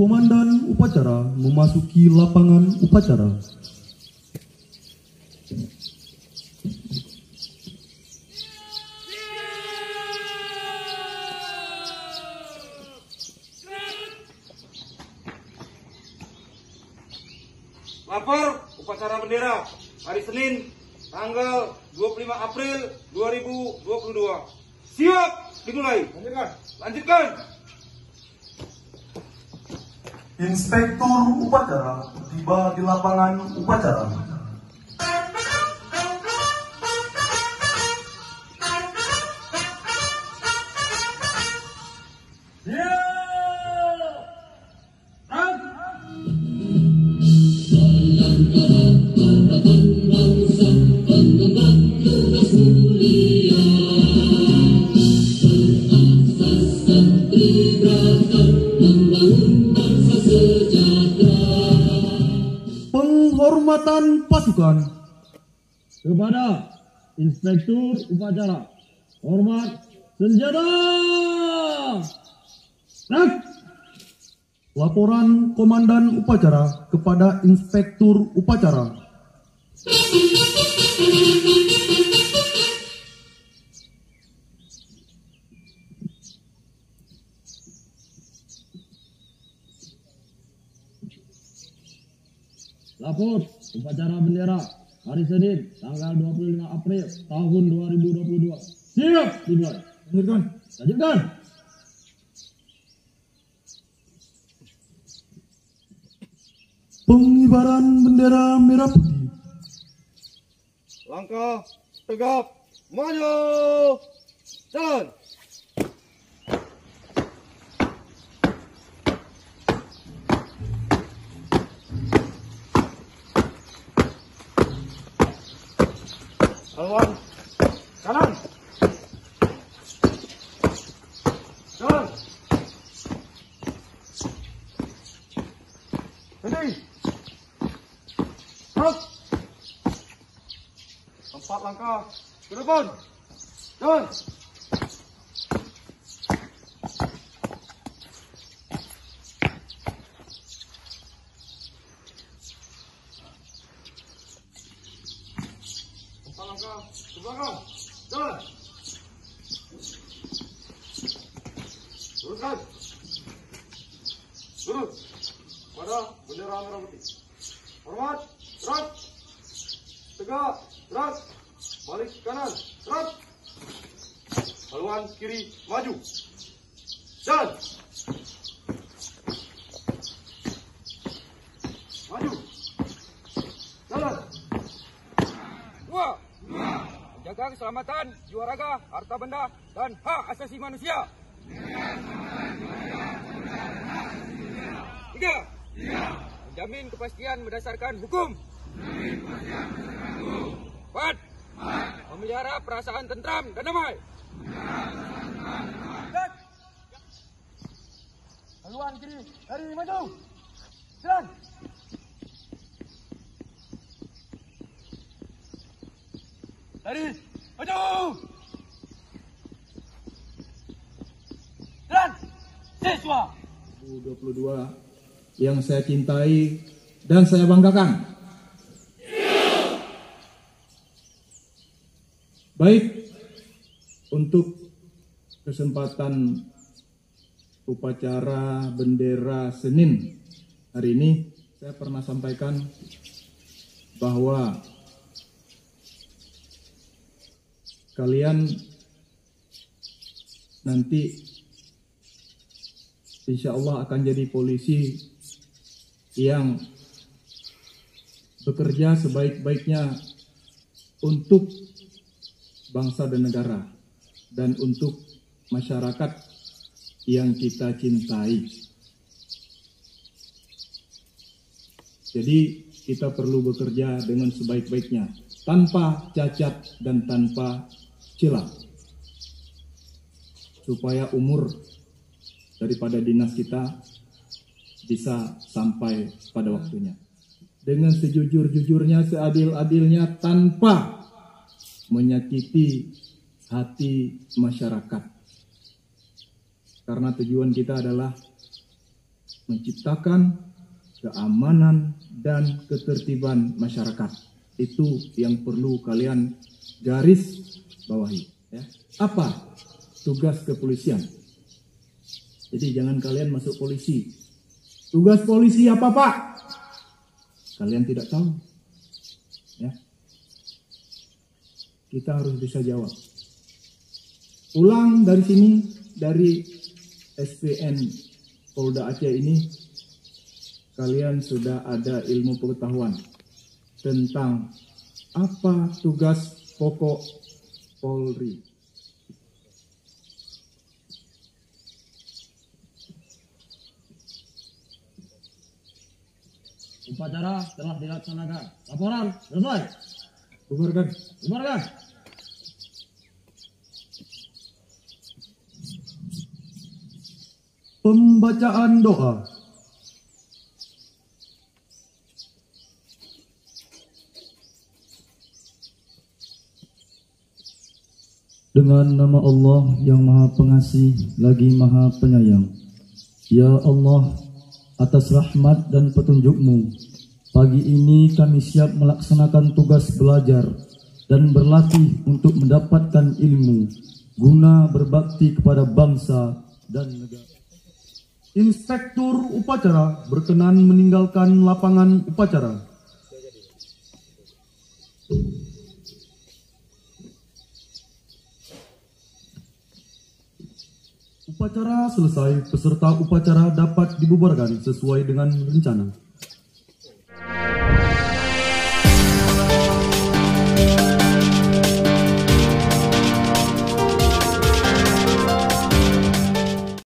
Komandan upacara memasuki lapangan upacara. Lapor upacara bendera hari Senin tanggal 25 April 2022. Siap, dimulai. Lanjutkan. Inspektur upacara tiba di lapangan upacara. Penghormatan pasukan kepada Inspektur Upacara. Hormat senjata. Laporan Komandan Upacara kepada Inspektur Upacara. Lapor upacara bendera hari Senin tanggal 25 April tahun 2022. Siap, dimulai. Lanjutkan. Pengibaran bendera merah putih. Langkah tegap, maju. Jalan. Lawan kanan. Jalan. Berhenti. Terus. 4 langkah ke depan. Jalan. Langkah ke belakang. Jalan. Luruskan. Lurus pada bendera merah putih. Hormat. Gerak. Tegak. Gerak. Balik kanan. Gerak. Haluan kiri. Maju. Jalan. Maju. Jalan. Jaga keselamatan, jiwa raga, harta benda, dan hak asasi manusia. 3. Menjamin kepastian berdasarkan hukum. 4. Memelihara perasaan tentram dan damai. Haluan kiri, dari maju. Jalan. Dari maju. Jalan. Siswa 2022 yang saya cintai dan saya banggakan. Baik, untuk kesempatan upacara bendera Senin hari ini, saya pernah sampaikan bahwa kalian nanti insya Allah akan jadi polisi yang bekerja sebaik-baiknya untuk bangsa dan negara dan untuk masyarakat yang kita cintai. Jadi kita perlu bekerja dengan sebaik-baiknya, tanpa cacat dan tanpa celah, supaya umur daripada dinas kita bisa sampai pada waktunya dengan sejujur-jujurnya, seadil-adilnya, tanpa menyakiti hati masyarakat. Karena tujuan kita adalah menciptakan keamanan dan ketertiban masyarakat. Itu yang perlu kalian garis bawahi. Ya. Apa tugas kepolisian? Jadi jangan kalian masuk polisi. Tugas polisi apa, Pak? Kalian tidak tahu. Ya. Kita harus bisa jawab. Pulang dari sini, dari SPN Polda Aceh ini, kalian sudah ada ilmu pengetahuan tentang apa tugas pokok Polri. Upacara telah dilaksanakan. Laporan selesai. Bubarkan. Bubarkan. Pembacaan doa. Dengan nama Allah yang Maha Pengasih lagi Maha Penyayang. Ya Allah, atas rahmat dan petunjuk-Mu, pagi ini kami siap melaksanakan tugas belajar dan berlatih untuk mendapatkan ilmu guna berbakti kepada bangsa dan negara. Inspektur upacara berkenan meninggalkan lapangan upacara. Upacara selesai, peserta upacara dapat dibubarkan sesuai dengan rencana.